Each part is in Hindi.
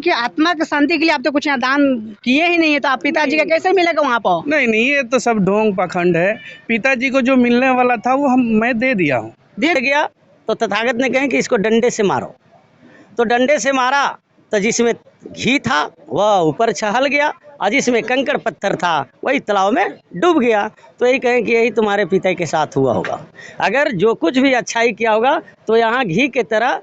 की आत्मा की शांति के लिए आप तो कुछ यहाँ दान किए ही नहीं है, तो आप पिताजी का कैसे मिलेगा वहाँ पर? नहीं नहीं, ये तो सब ढोंग पाखंड है। पिताजी को जो मिलने वाला था वो मैं दे दिया हूँ। दे गया तो तथागत ने कहे कि इसको डंडे से मारो, तो डंडे से मारा तो जिसमें घी था वह ऊपर छहल गया और जिसमें कंकड़ पत्थर था वही तालाब में डूब गया। तो यही कहें कि यही तुम्हारे पिता के साथ हुआ होगा। अगर जो कुछ भी अच्छाई किया होगा तो यहाँ घी के तरह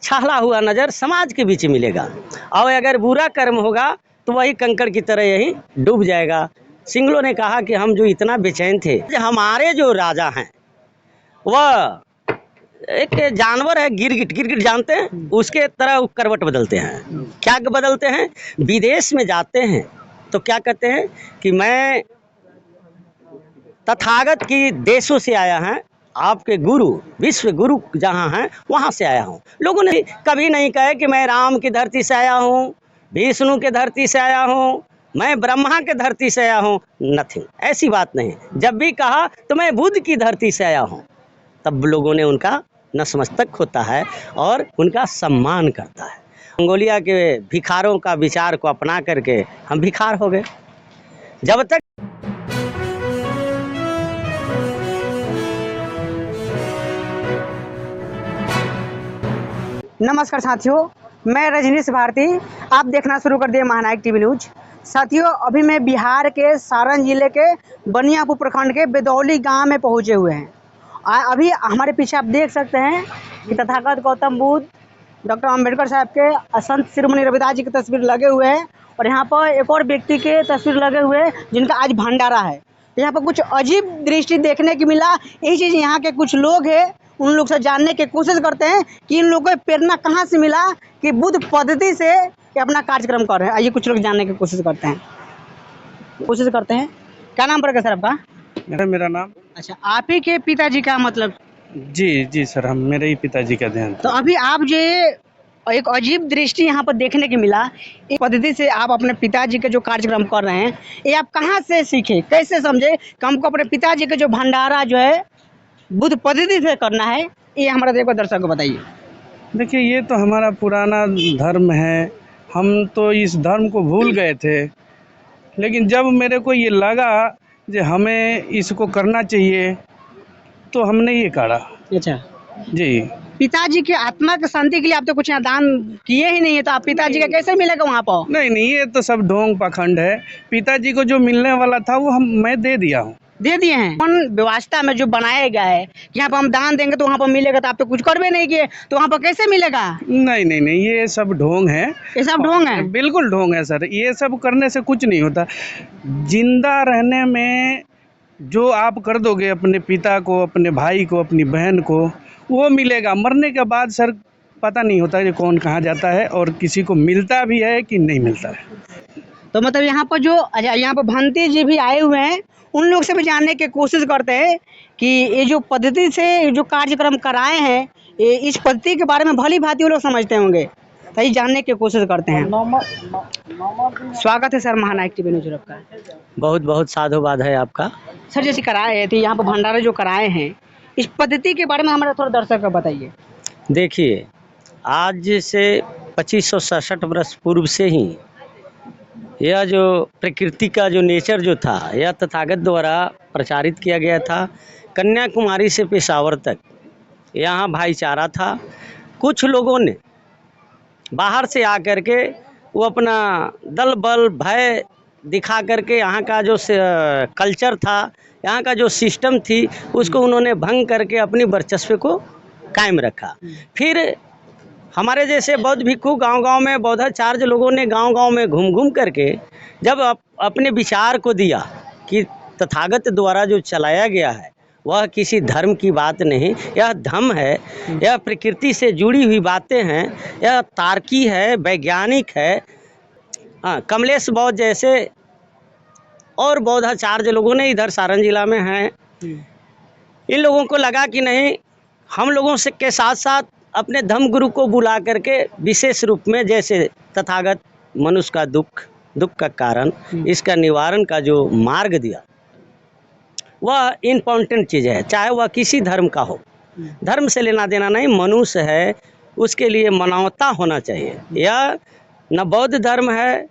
छहला हुआ नज़र समाज के बीच मिलेगा, और अगर बुरा कर्म होगा तो वही कंकड़ की तरह यही डूब जाएगा। सिंगलों ने कहा कि हम जो इतना बेचैन थे, हमारे जो राजा हैं वह एक जानवर है गिरगिट, गिरगिट जानते हैं, उसके तरह वो करवट बदलते हैं। क्या बदलते हैं? विदेश में जाते हैं तो क्या कहते हैं कि मैं तथागत की देशों से आया है, आपके गुरु विश्व गुरु जहाँ हैं वहाँ से आया हूँ। लोगों ने कभी नहीं कहा कि मैं राम की धरती से आया हूँ, विष्णु के धरती से आया हूँ, मैं ब्रह्मा के धरती से आया हूँ। नथिंग, ऐसी बात नहीं। जब भी कहा तो मैं बुद्ध की धरती से आया हूँ, तब लोगों ने उनका नतमस्तक होता है और उनका सम्मान करता है। मंगोलिया के भिखारों का विचार को अपना करके हम भिखार हो गए। जब तक नमस्कार साथियों, मैं रजनीश भारती, आप देखना शुरू कर दिए महानायक टीवी न्यूज। साथियों, अभी मैं बिहार के सारण जिले के बनियापुर प्रखंड के बेदौली गांव में पहुंचे हुए हैं। अभी हमारे पीछे आप देख सकते हैं कि तथागत गौतम बुद्ध, डॉक्टर अंबेडकर साहब के, संत शिरोमणि रविदास जी की तस्वीर लगे हुए हैं, और यहाँ पर एक और व्यक्ति के तस्वीर लगे हुए हैं जिनका आज भंडारा है। यहाँ पर कुछ अजीब दृष्टि देखने की मिला। यही चीज़ यहाँ के कुछ लोग हैं, उन लोग से जानने की कोशिश करते हैं कि इन लोगों को प्रेरणा कहाँ से मिला कि बुद्ध पद्धति से अपना कार्यक्रम कर रहे हैं। आइए कुछ लोग जानने की कोशिश करते हैं। क्या नाम पड़ेगा सर आपका? मेरा नाम। अच्छा, आप ही के पिताजी का मतलब? जी जी सर, हम मेरे ही पिताजी का ध्यान। तो अभी आप जो एक अजीब दृष्टि यहाँ पर देखने की मिला, इस पद्धति से आप अपने पिताजी के जो कार्यक्रम कर रहे हैं, ये आप कहाँ से सीखे, कैसे समझे कि हमको अपने पिताजी के जो भंडारा जो है बुद्ध पद्धति से करना है? ये हमारे देखो दर्शक को बताइए। देखिए, ये तो हमारा पुराना धर्म है, हम तो इस धर्म को भूल गए थे, लेकिन जब मेरे को ये लगा कि हमें इसको करना चाहिए तो हमने ये करा। अच्छा जी। पिताजी की आत्मा की शांति के लिए आप तो कुछ यहाँ दान किए ही नहीं है, तो आप पिताजी का कैसे मिलेगा वहाँ पर? नहीं नहीं, ये तो सब ढोंग पाखंड है। पिताजी को जो मिलने वाला था वो मैं दे दिया हूँ। दे दिए हैं। कौन व्यवस्था में जो बनाया गया है कि यहाँ पर हम दान देंगे तो वहाँ पर मिलेगा, तो आप तो कुछ करवे नहीं किए, तो वहाँ पर कैसे मिलेगा? नहीं नहीं नहीं, ये सब ढोंग है। ये सब ढोंग है? बिल्कुल ढोंग है सर। ये सब करने से कुछ नहीं होता। जिंदा रहने में जो आप कर दोगे अपने पिता को, अपने भाई को, अपनी बहन को, वो मिलेगा। मरने के बाद सर पता नहीं होता कि कौन कहाँ जाता है और किसी को मिलता भी है कि नहीं मिलता है। तो मतलब यहाँ पर जो यहाँ पर भंती जी भी आए हुए हैं, उन लोग से भी जानने की कोशिश करते हैं कि ये जो पद्धति से जो कार्यक्रम कराए हैं, ये इस पद्धति के बारे में भली भांति वो लोग समझते होंगे, तो ये जानने की कोशिश करते हैं। स्वागत है सर महानायक टीवी न्यूज का। बहुत बहुत साधुवाद है आपका। सर, जैसे कराए थे यहाँ पर भंडारा जो कराए हैं, इस पद्धति के बारे में हमारा थोड़ा दर्शक को बताइए। देखिए, आज से 2567 वर्ष पूर्व से ही यह जो प्रकृति का जो नेचर जो था, यह तथागत द्वारा प्रचारित किया गया था। कन्याकुमारी से पेशावर तक यहाँ भाईचारा था। कुछ लोगों ने बाहर से आकर के वो अपना दल बल भय दिखा करके यहाँ का जो कल्चर था, यहाँ का जो सिस्टम थी, उसको उन्होंने भंग करके अपनी वर्चस्व को कायम रखा। फिर हमारे जैसे बौद्ध भिक्खु गांव-गांव में बौद्धाचार्य लोगों ने गांव-गांव में घूम करके जब अपने विचार को दिया कि तथागत द्वारा जो चलाया गया है वह किसी धर्म की बात नहीं, यह धम्म है, यह प्रकृति से जुड़ी हुई बातें हैं, यह तार्किक है, वैज्ञानिक है। हाँ, कमलेश बौद्ध जैसे और बौद्धाचार्य लोगों ने इधर सारण जिला में हैं। इन लोगों को लगा कि नहीं, हम लोगों से के साथ साथ अपने धम्म गुरु को बुला करके विशेष रूप में, जैसे तथागत मनुष्य का दुख का कारण, इसका निवारण का जो मार्ग दिया, वह इम्पोर्टेंट चीज़ है, चाहे वह किसी धर्म का हो। धर्म से लेना देना नहीं, मनुष्य है, उसके लिए मानवता होना चाहिए। यह न बौद्ध धर्म है,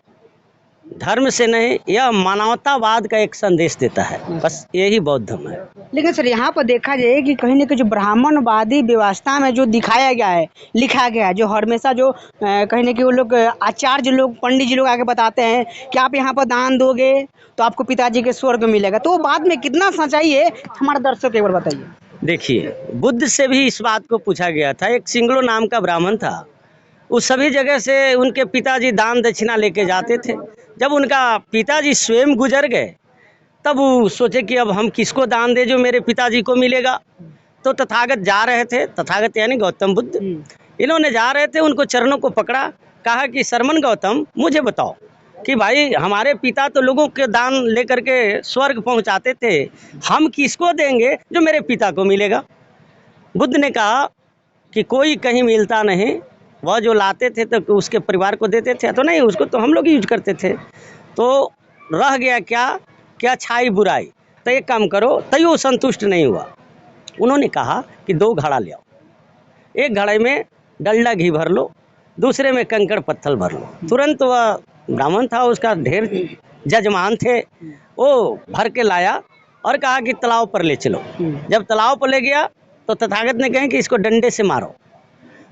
धर्म से नहीं, यह मानवतावाद का एक संदेश देता है, बस यही बौद्ध धर्म है। लेकिन सर यहाँ पर देखा जाए कि कहीं ना कहीं जो ब्राह्मणवादी व्यवस्था में जो दिखाया गया है, लिखा गया है, जो हमेशा जो कहीं ना कहीं वो लोग आचार्य लोग, पंडित जी लोग आके बताते हैं कि आप यहाँ पर दान दोगे तो आपको पिताजी के स्वर्ग मिलेगा, तो वो बात में कितना सच्चाई है, हमारे दर्शक एक बार बताइए। देखिए, बुद्ध से भी इस बात को पूछा गया था। एक सिंगलो नाम का ब्राह्मण था, उस सभी जगह से उनके पिताजी दान दक्षिणा लेके जाते थे। जब उनका पिताजी स्वयं गुजर गए तब वो सोचे कि अब हम किसको दान दे जो मेरे पिताजी को मिलेगा। तो तथागत जा रहे थे, तथागत यानी गौतम बुद्ध, इन्होंने जा रहे थे, उनको चरणों को पकड़ा, कहा कि शरमन गौतम, मुझे बताओ कि भाई हमारे पिता तो लोगों के दान लेकर के स्वर्ग पहुंचाते थे, हम किसको देंगे जो मेरे पिता को मिलेगा। बुद्ध ने कहा कि कोई कहीं मिलता नहीं, वह जो लाते थे तो उसके परिवार को देते थे, तो नहीं, उसको तो हम लोग यूज करते थे। तो रह गया क्या अच्छाई बुराई, तो एक काम करो, तैयो संतुष्ट नहीं हुआ। उन्होंने कहा कि 2 घड़ा ले आओ, एक घड़े में डलडा घी भर लो, दूसरे में कंकड़ पत्थर भर लो। तुरंत वह ब्राह्मण था, उसका ढेर जजमान थे, वो भर के लाया और कहा कि तालाब पर ले चलो। जब तालाब पर ले गया तो तथागत ने कहा कि इसको डंडे से मारो।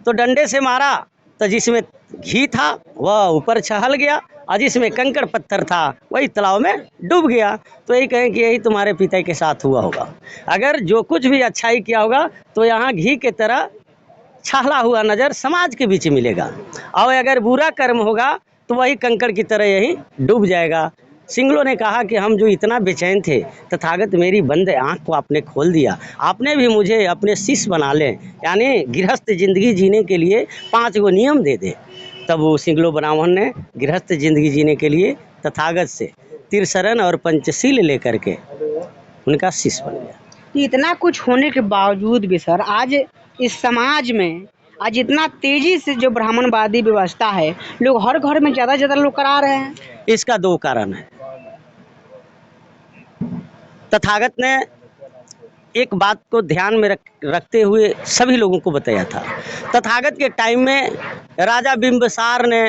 तो डंडे से मारा तो जिसमें घी था वह ऊपर छहल गया और जिसमें कंकड़ पत्थर था वही तालाब में डूब गया। तो यही कहें कि यही तुम्हारे पिता के साथ हुआ होगा। अगर जो कुछ भी अच्छाई किया होगा तो यहाँ घी के तरह छहला हुआ नज़र समाज के बीच मिलेगा, और अगर बुरा कर्म होगा तो वही कंकड़ की तरह यही डूब जाएगा। सिंगलो ने कहा कि हम जो इतना बेचैन थे, तथागत मेरी बंद आँख को आपने खोल दिया, आपने भी मुझे अपने शिष्य बना लें, यानी गृहस्थ जिंदगी जीने के लिए 5 गो नियम दे दे। तब वो सिंगलो ब्राह्मण ने गृहस्थ जिंदगी जीने के लिए तथागत से त्रिशरण और पंचशील लेकर के उनका शिष्य बन गया। इतना कुछ होने के बावजूद भी सर आज इस समाज में आज इतना तेजी से जो ब्राह्मणवादी व्यवस्था है, लोग हर घर में ज़्यादा से ज़्यादा लोग करा रहे हैं। इसका 2 कारण है। तथागत ने एक बात को ध्यान में रखते हुए सभी लोगों को बताया था। तथागत के टाइम में राजा बिंबिसार ने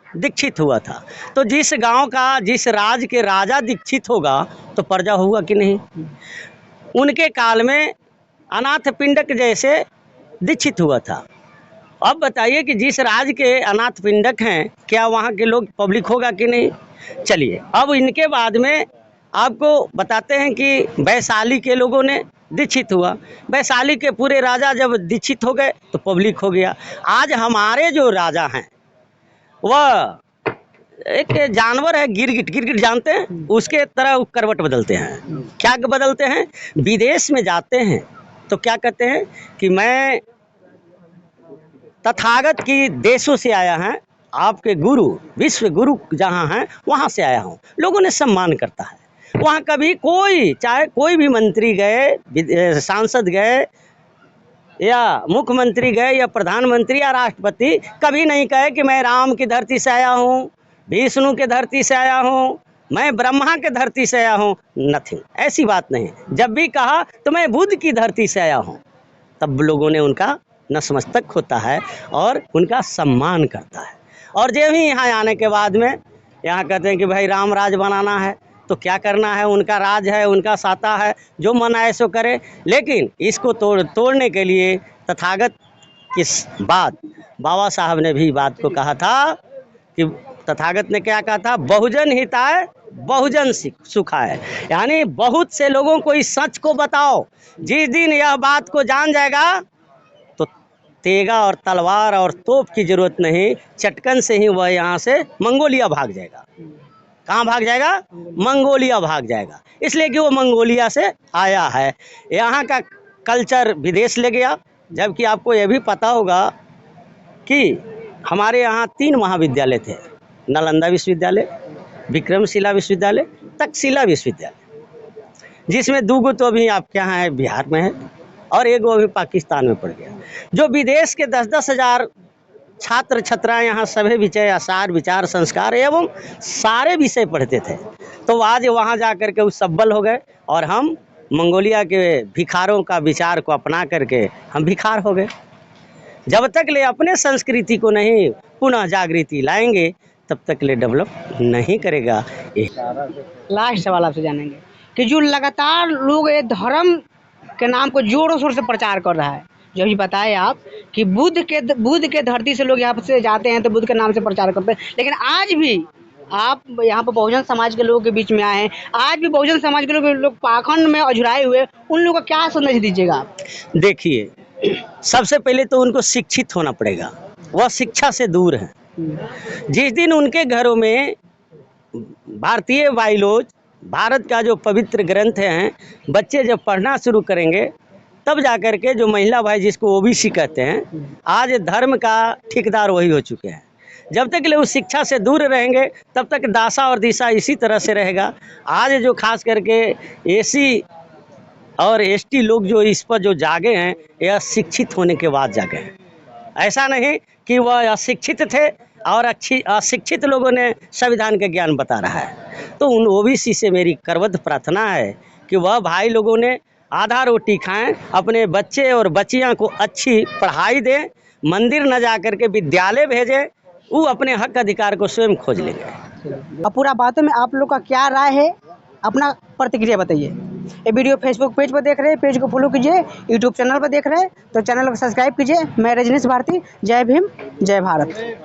दीक्षित हुआ था, तो जिस गांव का, जिस राज के राजा दीक्षित होगा तो प्रजा होगा कि नहीं। उनके काल में अनाथ पिंडक जैसे दीक्षित हुआ था। अब बताइए कि जिस राज के अनाथ पिंडक हैं, क्या वहाँ के लोग पब्लिक होगा कि नहीं। चलिए, अब इनके बाद में आपको बताते हैं कि वैशाली के लोगों ने दीक्षित हुआ। वैशाली के पूरे राजा जब दीक्षित हो गए तो पब्लिक हो गया। आज हमारे जो राजा हैं वह एक जानवर है, गिरगिट जानते हैं, उसके तरह करवट बदलते हैं। क्या बदलते हैं, विदेश में जाते हैं तो क्या कहते हैं कि मैं तथागत की देशों से आया है, आपके गुरु, विश्व गुरु जहाँ हैं वहाँ से आया हूँ। लोगों ने सम्मान करता है। वहाँ कभी कोई, चाहे कोई भी मंत्री गए, सांसद गए या मुख्यमंत्री गए या प्रधानमंत्री या राष्ट्रपति, कभी नहीं कहे कि मैं राम की धरती से आया हूँ, विष्णु के धरती से आया हूँ, मैं ब्रह्मा के धरती से आया हूँ। नथिंग, ऐसी बात नहीं। जब भी कहा तो मैं बुद्ध की धरती से आया हूँ, तब लोगों ने उनका नतमस्तक होता है और उनका सम्मान करता है। और जब ही यहाँ आने के बाद में यहाँ कहते हैं कि भाई राम राज बनाना है, तो क्या करना है, उनका राज है, उनका साता है, जो मन आए सो करे। लेकिन इसको तोड़ने के लिए तथागत किस बात, बाबा साहब ने भी बात को कहा था कि तथागत ने क्या कहा था, बहुजन हिताय बहुजन सुखाय, यानी बहुत से लोगों को इस सच को बताओ। जिस दिन यह बात को जान जाएगा तो तेगा और तलवार और तोप की जरूरत नहीं, चटकन से ही वह यहाँ से मंगोलिया भाग जाएगा। कहाँ भाग जाएगा, मंगोलिया भाग जाएगा, इसलिए कि वो मंगोलिया से आया है। यहाँ का कल्चर विदेश ले गया। जबकि आपको यह भी पता होगा कि हमारे यहाँ 3 महाविद्यालय थे, नालंदा विश्वविद्यालय, विक्रमशिला विश्वविद्यालय, तक्षशिला विश्वविद्यालय, जिसमें 2 गो तो अभी आपके यहाँ है, बिहार में है, और 1 गो अभी पाकिस्तान में पड़ गया। जो विदेश के 10-10 हज़ार छात्र छात्राएं यहाँ सभी विषय, आचार विचार संस्कार एवं सारे विषय पढ़ते थे, तो आज वहाँ जा कर के वो सब्बल हो गए और हम मंगोलिया के भिखारों का विचार को अपना करके हम भिखार हो गए। जब तक ले अपने संस्कृति को नहीं पुनः जागृति लाएंगे तब तक ले डेवलप नहीं करेगा। लास्ट सवाल आपसे जानेंगे कि जो लगातार लोग ये धर्म के नाम को जोरों शोर से प्रचार कर रहा है, जो अभी बताए आप कि बुद्ध के धरती से लोग यहाँ से जाते हैं तो बुद्ध के नाम से प्रचार करते हैं, लेकिन आज भी आप यहाँ पर बहुजन समाज के लोगों के बीच में आए हैं, आज भी बहुजन समाज के लोग पाखंड में अझुराए हुए, उन लोगों को क्या संदेश दीजिएगा आप? देखिए, सबसे पहले तो उनको शिक्षित होना पड़ेगा, वह शिक्षा से दूर है। जिस दिन उनके घरों में भारतीय बाइलोज, भारत का जो पवित्र ग्रंथ हैं, बच्चे जब पढ़ना शुरू करेंगे तब जाकर के जो महिला भाई जिसको ओबीसी कहते हैं, आज धर्म का ठेकेदार वही हो चुके हैं। जब तक ले उस शिक्षा से दूर रहेंगे तब तक दासा और दिशा इसी तरह से रहेगा। आज जो खास करके एसी और एसटी लोग जो इस पर जो जागे हैं, यह शिक्षित होने के बाद जागे हैं। ऐसा नहीं कि वह अशिक्षित थे और अशिक्षित लोगों ने संविधान का ज्ञान बता रहा है। तो उन ओबीसी से मेरी करबद्ध प्रार्थना है कि वह भाई लोगों ने आधा रोटी खाएं, अपने बच्चे और बच्चियां को अच्छी पढ़ाई दें, मंदिर न जा कर के विद्यालय भेजें, वो अपने हक अधिकार को स्वयं खोज लेंगे। अब पूरा बातों में आप लोग का क्या राय है, अपना प्रतिक्रिया बताइए। ये वीडियो फेसबुक पेज पर देख रहे हैं, पेज को फॉलो कीजिए, यूट्यूब चैनल पर देख रहे हैं तो चैनल को सब्सक्राइब कीजिए। मैं रजनीश भारती, जय भीम, जय भारत।